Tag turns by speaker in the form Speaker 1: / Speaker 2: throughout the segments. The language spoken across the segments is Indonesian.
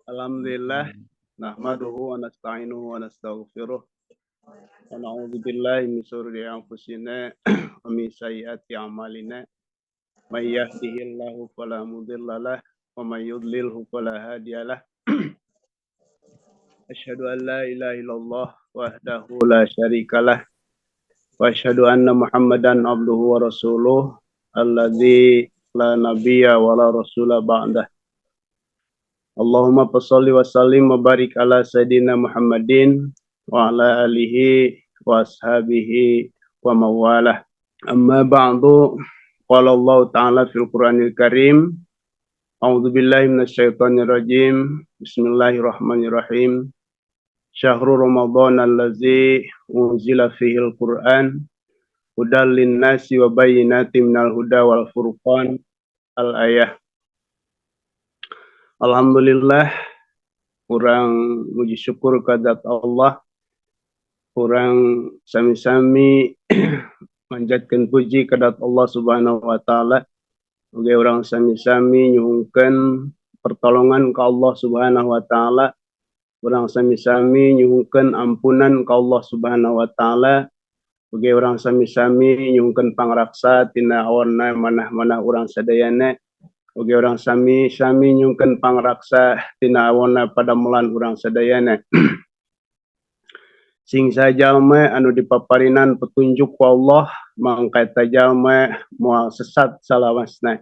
Speaker 1: Alhamdulillah, nahmaduhu wa nasta'inuhu wa nastaghfiruh wa na'udzu billahi min shururi anfusina wa min sayyiati a'malina. May yahdihillahu fala mudhillalah wa may yudlilhu fala hadiyalah. Asyhadu an la ilaha illallah wahdahu la syarikalah wa asyhadu anna Muhammadan abduhu wa rasuluh alladzi la nabiyya wa la rasula ba'dah. Allahumma shalli wa sallim wa barik ala sayyidina Muhammadin wa ala alihi wa ashabihi wa mawalah. Amma ba'du, qala Allah ta'ala fil Qur'anil Karim, a'udzu billahi minasyaitonir rajim. Bismillahirrahmanirrahim. Syahrul Ramadan allazi unzila fihil Qur'an hudal linnasi wa bayyinatin minal huda wal furqan. Al-ayah. Alhamdulillah, kurang muji syukur kepada Allah, kurang sami-sami manjatkan puji kepada Allah Subhanahu wa taala. Oke, orang sami-sami nyuhunkeun pertolongan ke Allah Subhanahu wa taala. Orang sami-sami nyuhunkeun ampunan ke Allah Subhanahu wa taala. Oke, orang sami-sami nyuhunkeun pangraksa tina awarna manah-manah urang sadayana. Oke, orang sami-sami nyungken pangraksa tina awana pada mulan urang sadayana. Sing sajalma anu dipaparinan petunjuk ku Allah mangkaita jalma moal sesat salawasna.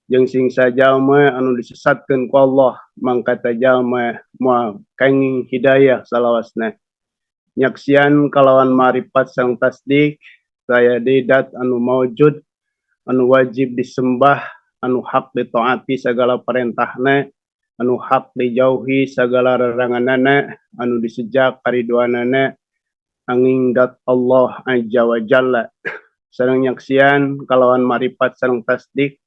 Speaker 1: Jeung sing sajalma anu disesatkeun ku Allah mangkaita jalma moal kenging hidayah salawasna. Nyaksian kalawan marifat sang tasdik saya didat anu maujud anu wajib disembah, anu hak ditaati segala perintahna, anu hak dijauhi segala laranganana, anu disejak kariduanana, angin dat Allah azza wa jalla. Sareng nyaksian kalawan marifat sareng tasdik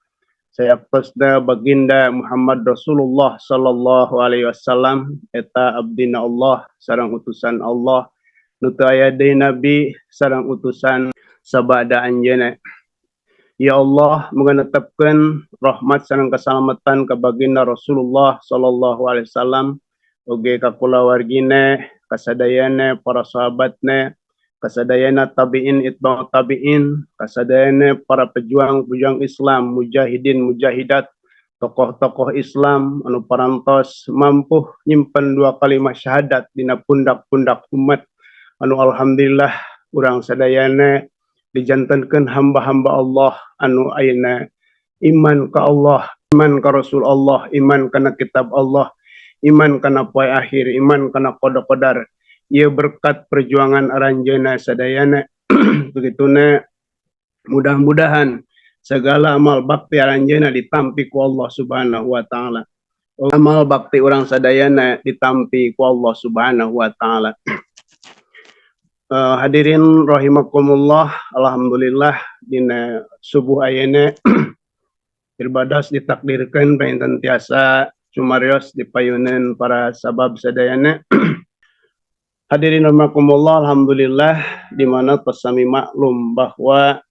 Speaker 1: saya pesna baginda Muhammad Rasulullah sallallahu alaihi wasallam eta abdina Allah sareng utusan Allah nu teu aya deui nabi sareng utusan sabada anjeunna. Ya Allah, menetapkan rahmat sareng keselamatan ka baginda Rasulullah sallallahu alaihi wasallam oge ka kulawargina, kasadayana para sahabatna, kasadayana tabi'in itba'u tabi'in, kasadayana para pejuang-pejuang Islam, mujahidin mujahidat, tokoh-tokoh Islam anu parantos mampu nyimpen dua kalimat syahadat dina pundak-pundak umat anu alhamdulillah urang sadayana dijantankan hamba-hamba Allah anu ayeuna iman ka Allah, iman ka Rasul Allah, iman kana kitab Allah, iman kana poe akhir, iman kana qada qadar. Ieu berkat perjuangan aranjeunna sadayana. Begituna mudah-mudahan segala amal bakti aranjeunna ditampi ku Allah Subhanahu wa taala. Amal bakti urang sadayana ditampi ku Allah Subhanahu wa taala. Hadirin rahimakumullah, alhamdulillah dina subuh ayeuna irbadas ditakdirkeun painten tiasa sumarios dipayuneun para sabab sadayana. Hadirin rahimakumullah, alhamdulillah di mana pasami maklum bahwa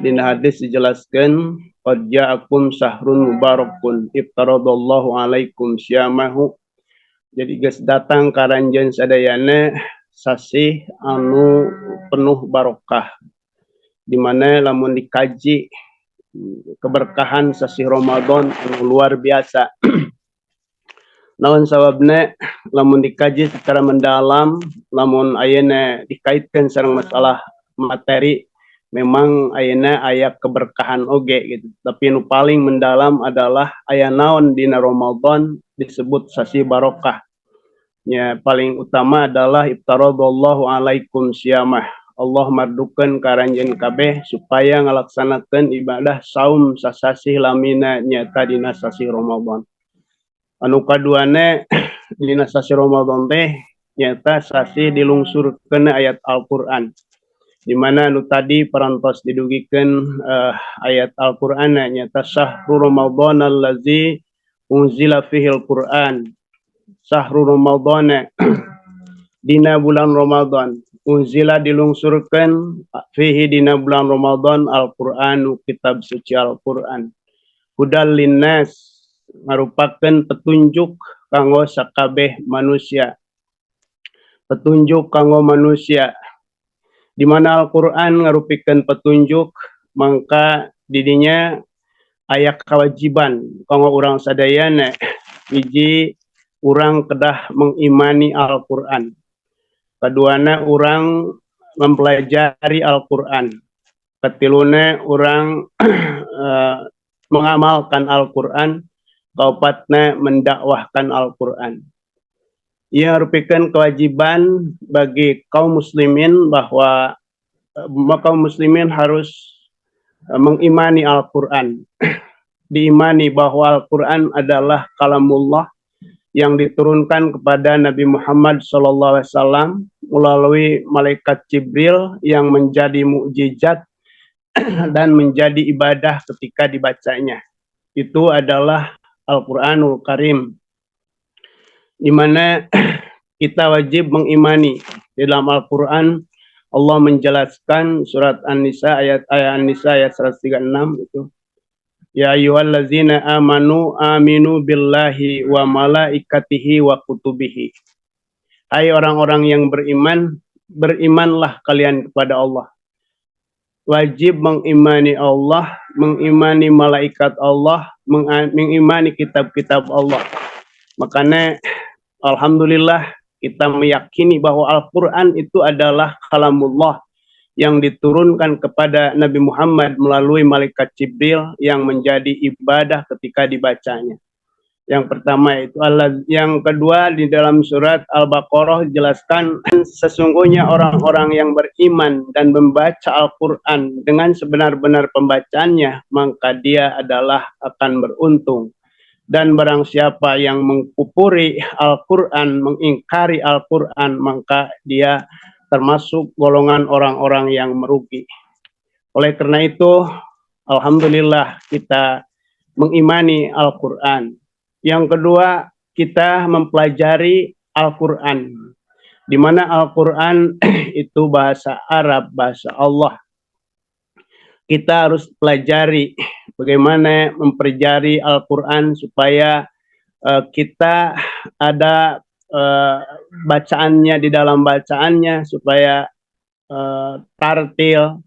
Speaker 1: dina hadis dijelaskeun qad ja'akum syahrun mubarakun iftaradallahu alaikum syamahu. Jadi geus datang karanjeun sadayana sasih anu penuh barokah di mana lamun dikaji keberkahan sasih Ramadan anu luar biasa. Naon sababna lamun dikaji secara mendalam, lamun ayeuna dikaitkan sareng masalah materi memang ayeuna aya keberkahan oge gitu. Tapi nu paling mendalam adalah aya naon dina Ramadan disebut sasi barokah. Ya, paling utama adalah iftaradallahu alaikum syamah. Allah mardukeun karanjeun kabeh supaya ngalaksanakeun ibadah saum sasasih lamina nyata dina sasi Ramadan. Anu kaduana dina sasi Ramadan teh nyata sasi dilungsurkeun ayat Al-Qur'an. Di mana anu tadi parantos didugikeun ayat Al-Qur'an nyata syahrul Ramadan allazi unzila fihil Qur'an. Syahrul Ramadan dina bulan Ramadan unzila dilungsurkeun fihi dina bulan Ramadan Al-Qur'an kitab suci Al-Qur'an hudal linnas ngarupakeun petunjuk kanggo sakabeh manusia. Petunjuk kanggo manusia. Di mana Al-Qur'an ngarupikeun petunjuk, mangka didinya aya kewajiban kanggo urang sadayana hiji urang kedah mengimani Al-Qur'an. Kaduana urang mempelajari Al-Qur'an. Katiluna urang mengamalkan Al-Qur'an. Kaopatna mendakwahkan Al-Qur'an. Ia merupakan kewajiban bagi kaum muslimin bahwa kaum muslimin harus mengimani Al-Qur'an. Diimani bahwa Al-Qur'an adalah kalamullah yang diturunkan kepada Nabi Muhammad SAW melalui malaikat Jibril yang menjadi mukjizat dan menjadi ibadah ketika dibacanya. Itu adalah Al-Qur'anul Karim, di mana kita wajib mengimani. Di dalam Al-Qur'an Allah menjelaskan surat An-Nisa ayat 136 itu. Ya ayyuhallazina amanu aminu billahi wa malaikatihi wa kutubihi. Hai orang-orang yang beriman, berimanlah kalian kepada Allah. Wajib mengimani Allah, mengimani malaikat Allah, mengimani kitab-kitab Allah. Makanya alhamdulillah kita meyakini bahwa Al-Qur'an itu adalah kalamullah yang diturunkan kepada Nabi Muhammad melalui malaikat Jibril yang menjadi ibadah ketika dibacanya. Yang pertama itu yang kedua di dalam surat Al-Baqarah dijelaskan sesungguhnya orang-orang yang beriman dan membaca Al-Qur'an dengan sebenar-benar pembacaannya, maka dia adalah akan beruntung. Dan barang siapa yang mengkufuri Al-Qur'an, mengingkari Al-Qur'an, maka dia termasuk golongan orang-orang yang merugi. Oleh karena itu, alhamdulillah kita mengimani Al-Qur'an. Yang kedua, kita mempelajari Al-Qur'an. Di mana Al-Qur'an itu bahasa Arab, bahasa Allah. Kita harus pelajari bagaimana mempelajari Al-Qur'an supaya kita ada bacaannya, di dalam bacaannya supaya tartil,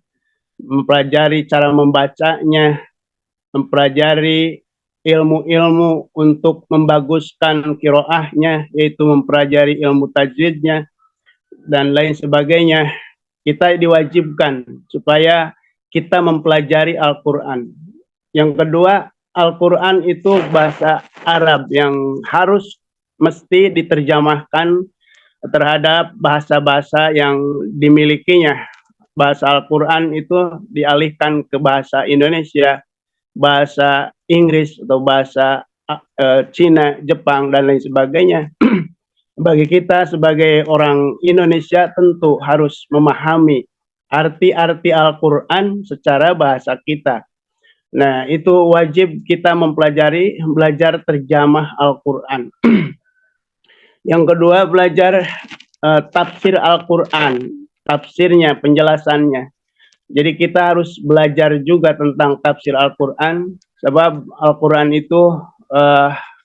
Speaker 1: mempelajari cara membacanya, mempelajari ilmu-ilmu untuk membaguskan qiraahnya, yaitu mempelajari ilmu tajwidnya dan lain sebagainya. Kita diwajibkan supaya kita mempelajari Al-Qur'an. Yang kedua, Al-Qur'an itu bahasa Arab yang harus mesti diterjemahkan terhadap bahasa-bahasa yang dimilikinya. Bahasa Al-Qur'an itu dialihkan ke bahasa Indonesia, bahasa Inggris atau bahasa Cina, Jepang dan lain sebagainya. Bagi kita sebagai orang Indonesia tentu harus memahami arti-arti Al-Qur'an secara bahasa kita. Nah, itu wajib kita belajar terjemah Al-Qur'an. Yang kedua, belajar tafsir Al-Qur'an, tafsirnya, penjelasannya. Jadi kita harus belajar juga tentang tafsir Al-Qur'an, sebab Al-Qur'an itu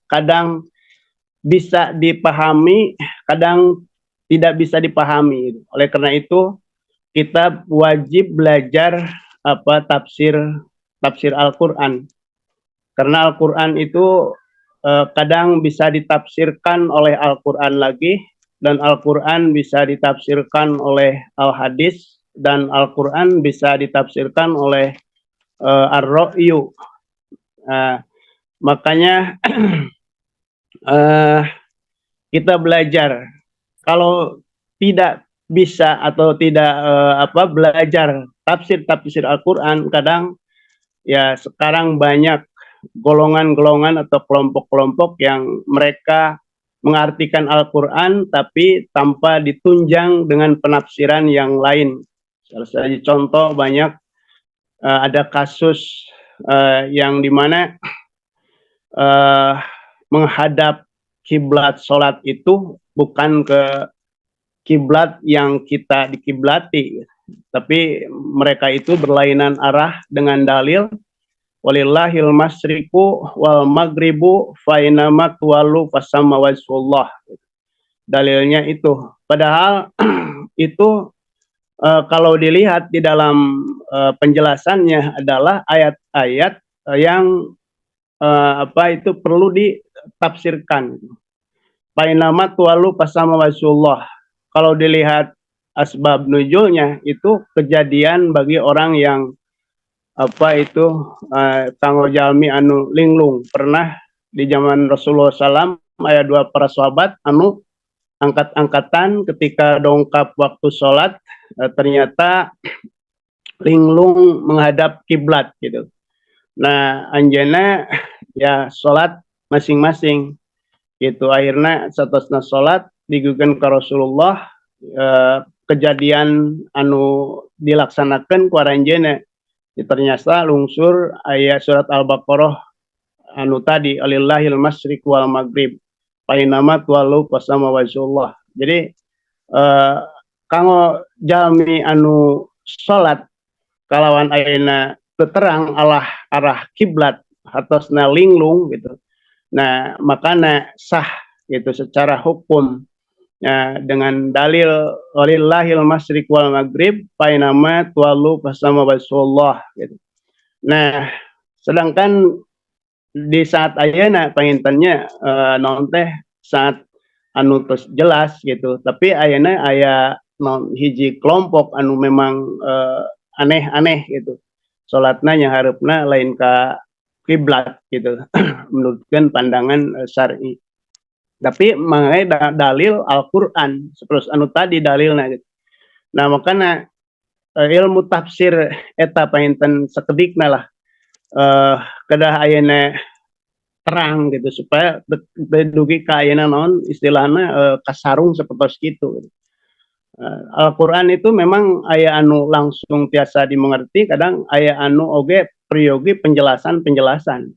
Speaker 1: kadang bisa dipahami, kadang tidak bisa dipahami. Oleh karena itu, kita wajib belajar tafsir Al-Qur'an. Karena Al-Qur'an itu kadang bisa ditafsirkan oleh Al-Qur'an lagi, dan Al-Qur'an bisa ditafsirkan oleh Al-Hadis, dan Al-Qur'an bisa ditafsirkan oleh Ar-Ra'yu. Makanya kita belajar. Kalau tidak bisa atau tidak belajar tafsir Al-Qur'an, kadang ya sekarang banyak golongan-golongan atau kelompok-kelompok yang mereka mengartikan Al-Qur'an tapi tanpa ditunjang dengan penafsiran yang lain. Salah satu contoh banyak ada kasus yang dimana menghadap kiblat sholat itu bukan ke kiblat yang kita dikiblati, tapi mereka itu berlainan arah dengan dalil walillahil masyriqu wal maghribu fa inama tuwallu fasamma wajhullah. Dalilnya itu. Padahal itu kalau dilihat di dalam penjelasannya adalah ayat-ayat yang itu perlu ditafsirkan. Painama tualu pasama wasullah. Kalau dilihat asbab nuzulnya itu kejadian bagi orang yang tanggo jalmi anu linglung. Pernah di zaman Rasulullah SAW ayat 2 para sahabat anu angkat-angkatan ketika dongkap waktu sholat ternyata linglung menghadap kiblat gitu. Nah, anjana ya sholat masing-masing gitu. Akhirnya satasna sholat digugen ke Rasulullah, kejadian anu dilaksanakan ku aranjeuna ternyata lungsur ayat surat Al-Baqarah anu tadi alillahil masyriq wal maghrib painama tuwalu pasama wajhullah. Jadi kanggo jalmi anu sholat kalawan ayeuna terang arah kiblat hatosna linglung gitu. Nah, makana sah gitu secara hukum ya, dengan dalil walillahil masyriq wal maghrib painama tuwalu pasama wajhullah gitu. Nah, sedangkan di saat ayeuna pangintennya naon teh saat anu terus jelas gitu, tapi ayeuna aya non hiji kelompok anu memang aneh-aneh gitu. Salatna nya hareupna lain ka kiblat gitu. Menurutkan pandangan syar'i. Tapi mengenai dalil Al-Qur'an terus anu tadi dalilna gitu. Nah, makanya ilmu tafsir eta painten sakedikna lah kedah ayeuna terang gitu supaya dugi ka ayeuna naon istilahna kasarung sapertos kitu. Al-Qur'an itu memang aya anu langsung tiasa dimengerti, kadang aya anu oge priyogi penjelasan-penjelasan.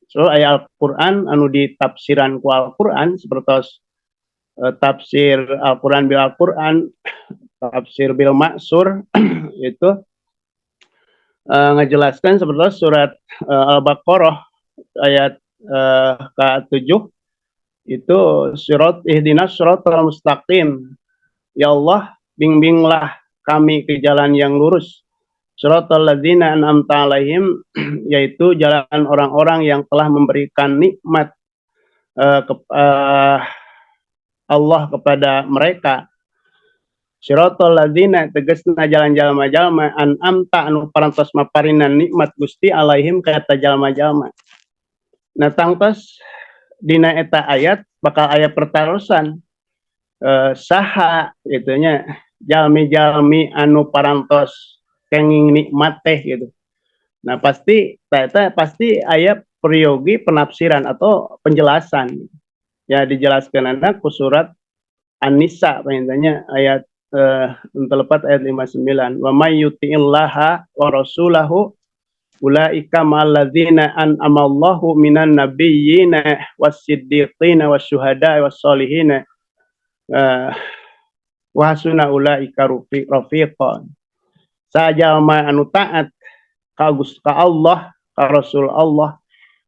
Speaker 1: So aya Al-Qur'an anu ditafsiran ku Al-Qur'an sapertos tafsir Al-Qur'an bil Al-Qur'an, tafsir bil maksur itu ngejelaskan seperti surat Al-Baqarah ayat ke-7 itu surat ihdinas siratal mustaqim. Ya Allah, bimbinglah kami ke jalan yang lurus. Siratal ladzina an'amta alaihim, yaitu jalan orang-orang yang telah memberikan nikmat Allah kepada mereka. Siratal ladzina tegasna jalan jalma-jalma an'amta anu parantos maparinan nikmat Gusti alaihim kata jalma-jalma. Nah, tangtos dina eta ayat bakal aya pertarusan saha gitunya jalmi-jalmi anu parantos kenging nikmat teh gitu. Nah, pasti aya priyogi penafsiran atau penjelasan. Ya dijelaskan anak ku surat An-Nisa paintanya ayat terlepat ayat 59. Wa may yuti'illaha wa rasulahu ulaika ma'alladzina an'amallahu minan nabiyyina was-siddiqina wasyuhada'i was-solihina wa hasuna ulaika rafiqan. Sajalma anu taat ka Allah, ka Rasul Allah,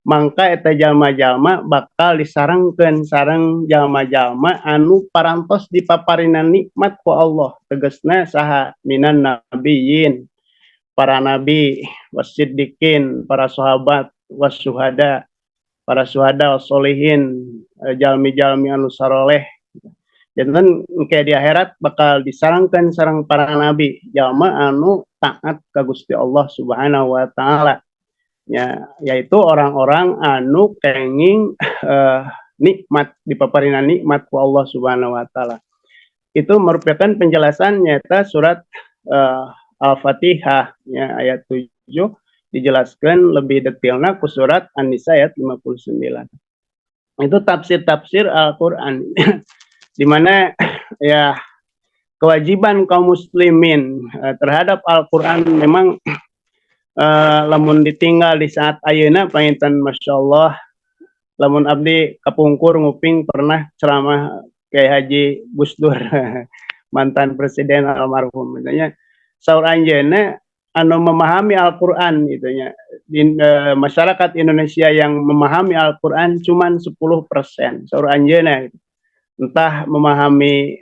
Speaker 1: mangka eta jalma-jalma bakal disarengkeun sareng jalma-jalma anu parantos dipaparinan nikmat ku Allah. Tegasna saha minan nabiyyin, para nabi, wasiddiqin, para sahabat, wasyuhada, para syuhada, wasolihin, jalmi-jalmi anu saroleh. Dan kayak di akhirat bakal disarangkan sarang para nabi, jalma anu taat ka Gusti Allah Subhanahu wa taala. Ya, yaitu orang-orang anu kenging nikmat dipaparinan nikmat ku Allah Subhanahu wa taala. Itu merupakan penjelasan nyata surat Al-Fatihah ya, ayat 7 dijelaskan lebih detailnya ku surat An-Nisa ayat 59. Itu tafsir-tafsir Al-Qur'an. Di mana ya kewajiban kaum muslimin terhadap Al-Qur'an memang lamun ditinggal di saat ayeuna panginten masyaallah, lamun abdi kapungkur nguping pernah ceramah kayak Haji Gus Dur mantan presiden almarhum, katanya saur anjeunna memahami Al-Qur'an gitu ya. Masyarakat Indonesia yang memahami Al-Qur'an cuman 10%. Saur anjeunna gitu. Entah memahami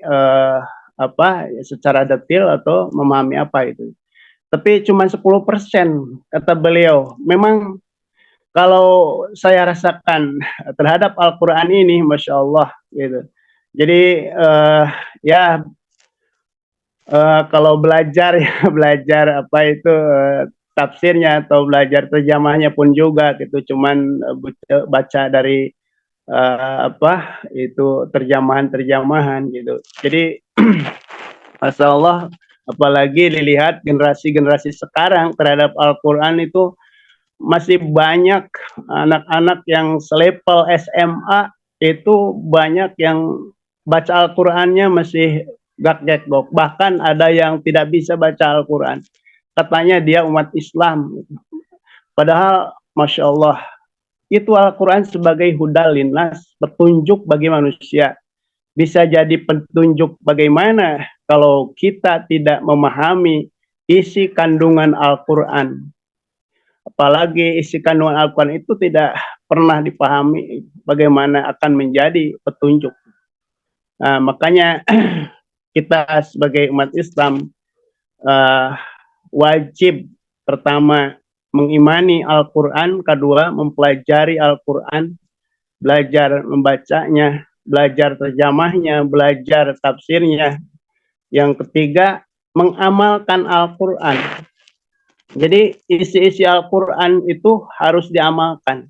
Speaker 1: secara detail atau memahami apa itu. Tapi cuma 10% kata beliau. Memang kalau saya rasakan terhadap Al-Qur'an ini Masya Allah gitu. Jadi ya kalau belajar ya belajar apa itu tafsirnya atau belajar terjemahnya pun juga gitu, cuman baca dari apa itu terjemahan-terjemahan gitu. Jadi Masya Allah, apalagi dilihat generasi-generasi sekarang terhadap Al-Quran itu masih banyak anak-anak yang selevel SMA itu banyak yang baca Al-Qurannya masih gak-gak-gok. Bahkan ada yang tidak bisa baca Al-Quran. Katanya dia umat Islam. Padahal Masya Allah, itu Al-Quran sebagai hudal linnas, petunjuk bagi manusia. Bisa jadi petunjuk bagaimana kalau kita tidak memahami isi kandungan Al-Quran. Apalagi isi kandungan Al-Quran itu tidak pernah dipahami bagaimana akan menjadi petunjuk. Nah, makanya kita sebagai umat Islam wajib pertama mengimani Al-Quran, kedua mempelajari Al-Quran, belajar membacanya, belajar terjemahnya, belajar tafsirnya. Yang ketiga, mengamalkan Al-Quran. Jadi isi-isi Al-Quran itu harus diamalkan.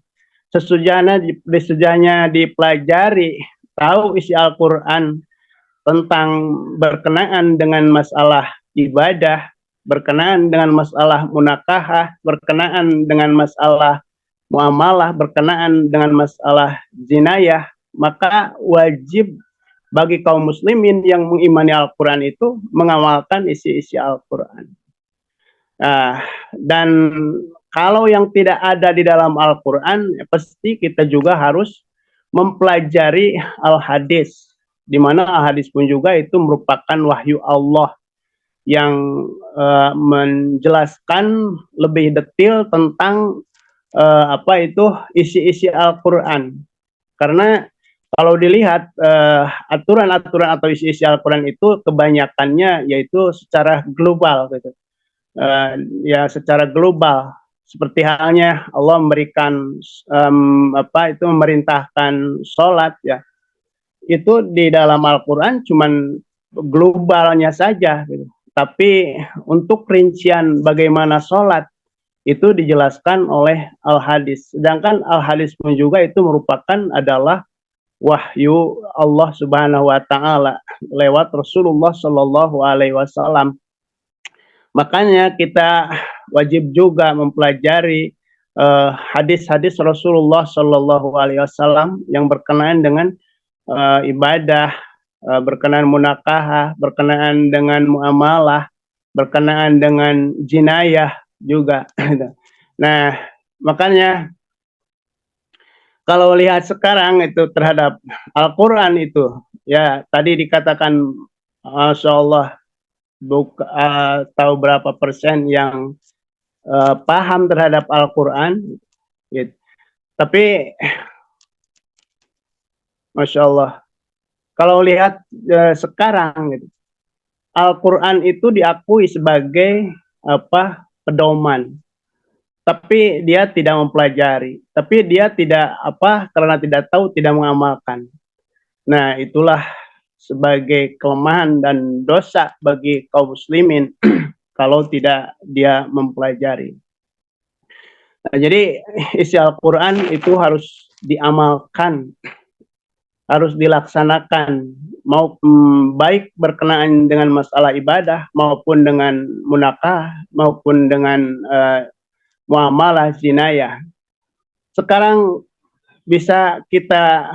Speaker 1: Sesudahnya dipelajari, tahu isi Al-Quran tentang berkenaan dengan masalah ibadah, berkenaan dengan masalah munakahah, berkenaan dengan masalah muamalah, berkenaan dengan masalah jinayah, maka wajib bagi kaum muslimin yang mengimani Al-Quran itu mengamalkan isi-isi Al-Quran. Dan kalau yang tidak ada di dalam Al-Quran, pasti kita juga harus mempelajari Al-Hadis, di mana Al-Hadis pun juga itu merupakan wahyu Allah yang menjelaskan lebih detail tentang apa itu isi-isi Al-Quran. Karena kalau dilihat aturan-aturan atau isi-isi Al-Quran itu kebanyakannya yaitu secara global gitu. Ya secara global, seperti halnya Allah memberikan apa itu memerintahkan sholat ya, itu di dalam Al-Quran cuman globalnya saja gitu. Tapi untuk rincian bagaimana sholat itu dijelaskan oleh Al-Hadis. Sedangkan Al-Hadis pun juga itu merupakan adalah wahyu Allah Subhanahu wa taala lewat Rasulullah Shallallahu alaihi wasallam. Makanya kita wajib juga mempelajari hadis-hadis Rasulullah Shallallahu alaihi wasallam yang berkenaan dengan ibadah, berkenaan munakahah, berkenaan dengan muamalah, berkenaan dengan jinayah juga. Nah, makanya kalau lihat sekarang itu terhadap Al-Quran itu, ya tadi dikatakan Masya Allah tahu berapa persen yang paham terhadap Al-Quran, gitu. Tapi Masya Allah, kalau lihat sekarang gitu, Al-Quran itu diakui sebagai apa pedoman, tapi dia tidak mempelajari, tapi dia tidak apa karena tidak tahu tidak mengamalkan. Nah itulah sebagai kelemahan dan dosa bagi kaum muslimin kalau tidak dia mempelajari. Nah, jadi isi Al-Quran itu harus diamalkan, harus dilaksanakan, mau baik berkenaan dengan masalah ibadah maupun dengan munakah maupun dengan muamalah jinayah. Sekarang bisa kita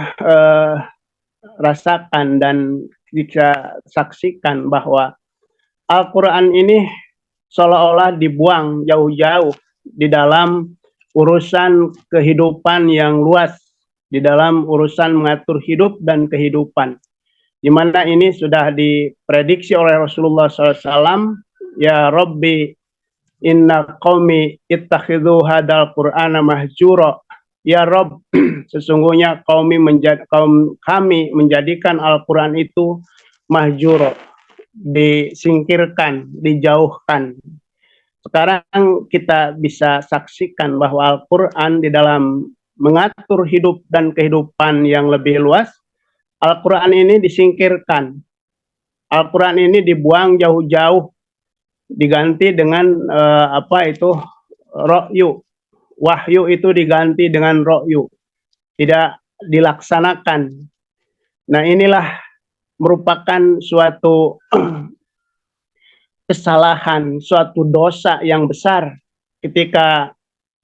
Speaker 1: rasakan dan bisa saksikan bahwa Al-Quran ini seolah-olah dibuang jauh-jauh di dalam urusan kehidupan yang luas, di dalam urusan mengatur hidup dan kehidupan, di mana ini sudah diprediksi oleh Rasulullah SAW, ya Rabbi inna qaumi ittakhidhu hadal qur'ana mahjura. Ya Rob, sesungguhnya kaum kami menjadikan Al-Quran itu mahjura, disingkirkan, dijauhkan. Sekarang kita bisa saksikan bahwa Al-Quran di dalam mengatur hidup dan kehidupan yang lebih luas, Al-Quran ini disingkirkan. Al-Quran ini dibuang jauh-jauh, diganti dengan ro'yu. Wahyu itu diganti dengan ro'yu, tidak dilaksanakan. Nah, inilah merupakan suatu kesalahan, suatu dosa yang besar ketika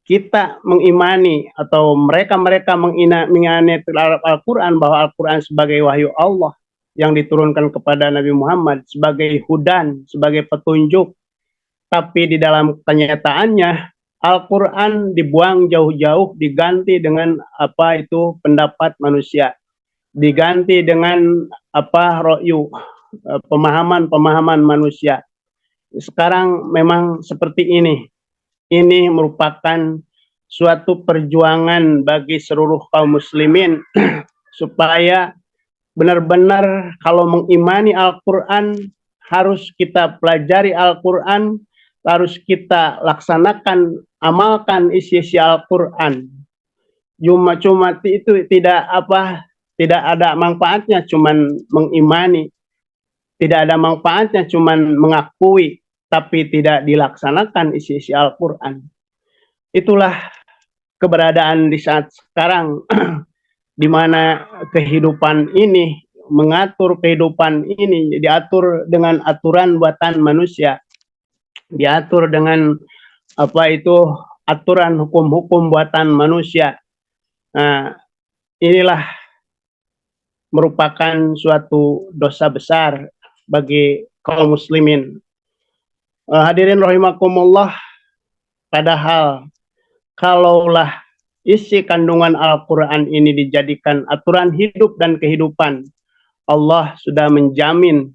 Speaker 1: kita mengimani atau mereka-mereka mengimani Al-Quran, bahwa Al-Quran sebagai wahyu Allah yang diturunkan kepada Nabi Muhammad, sebagai hudan, sebagai petunjuk. Tapi di dalam kenyataannya Al-Quran dibuang jauh-jauh, diganti dengan pendapat manusia, diganti dengan ro'yu, pemahaman-pemahaman manusia. Sekarang memang seperti ini. Ini merupakan suatu perjuangan bagi seluruh kaum muslimin supaya benar-benar kalau mengimani Al-Quran, harus kita pelajari Al-Quran, harus kita laksanakan, amalkan isi-isi Al-Quran. Cuma itu tidak ada manfaatnya cuman mengimani, tidak ada manfaatnya cuman mengakui tapi tidak dilaksanakan isi-isi Al-Quran. Itulah keberadaan di saat sekarang di mana kehidupan ini, mengatur kehidupan ini diatur dengan aturan buatan manusia, diatur dengan aturan hukum-hukum buatan manusia. Nah, inilah merupakan suatu dosa besar bagi kaum muslimin. Hadirin rahimakumullah, padahal kalaulah isi kandungan Al-Quran ini dijadikan aturan hidup dan kehidupan, Allah sudah menjamin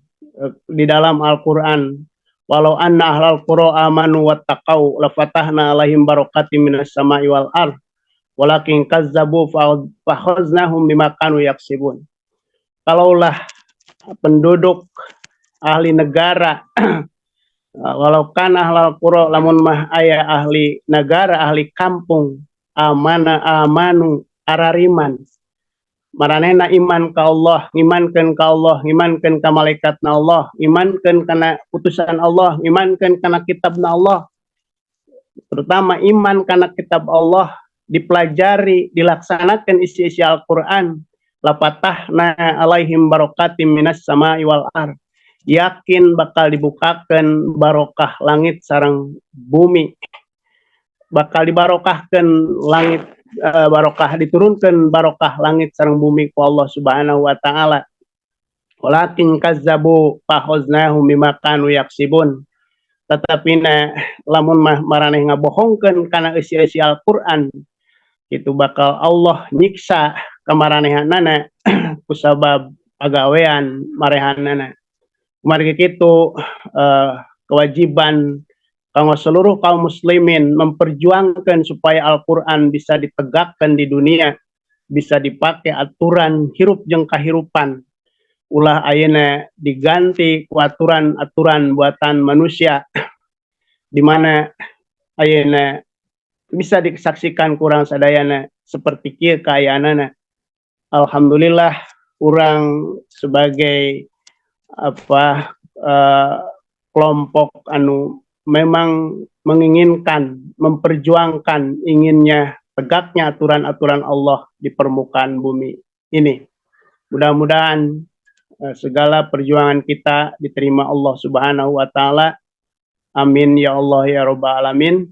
Speaker 1: di dalam Al-Quran, walau anna ahlal qura amanu wattaqau lafatahna alaihim barakatim minas sama'i wal ardh walakin kazzabu fakhaznahum bima kanu yaksibun. Kalaulah penduduk ahli negara walau kan ahlal qura, lamun mah aya ahli negara, ahli kampung, amanu arariman, maranehna iman ka Allah, imankeun ka Allah, imankeun ka malaikatna Allah, imankeun kana putusan Allah, imankeun kana kitabna Allah, terutama iman kana kitab Allah, dipelajari, dilaksanakan isi-isi Al-Quran, lapatahna alaihim barakatim minas sama'i wal ardh, yakin bakal dibukakan barokah langit sareng bumi, bakal dibarokahkan langit, barokah diturunkan barokah langit sareng bumi ku Allah Subhanahu wa taala. Walakin kazzabu fakhaznahum bima kanu yaksibun. Tetapi lamun mah maraneh ngabohongkeun kana isi-isi Al-Qur'an, itu bakal Allah nyiksa ka maranehanana kusabab pagawean marehanana. Mari kitu kewajiban kanggo seluruh kaum muslimin memperjuangkan supaya Al-Quran bisa ditegakkan di dunia, bisa dipakai aturan hirup jeung kahirupan. Ulah ayeuna diganti ku aturan-aturan buatan manusia, di mana ayeuna bisa disaksikan kurang sadayana seperti kieu kaayaanana. Alhamdulillah urang sebagai kelompok anu memang menginginkan, memperjuangkan inginnya tegaknya aturan-aturan Allah di permukaan bumi ini. Mudah-mudahan segala perjuangan kita diterima Allah Subhanahu wa taala. Amin ya Allah ya rabbal alamin.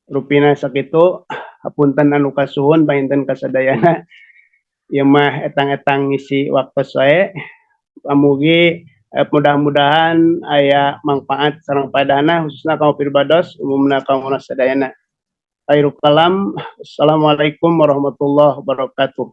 Speaker 1: Rupina sakitu hapunten anu kasuhun painten kasadayana. Ieu mah etang-etang ngisi waktu sae. Pamugi mudah-mudahan aya manfaat sareng padana khususna kaum pirbados umumna kaum sadayana. Khairul kalam. Assalamualaikum warahmatullahi wabarakatuh.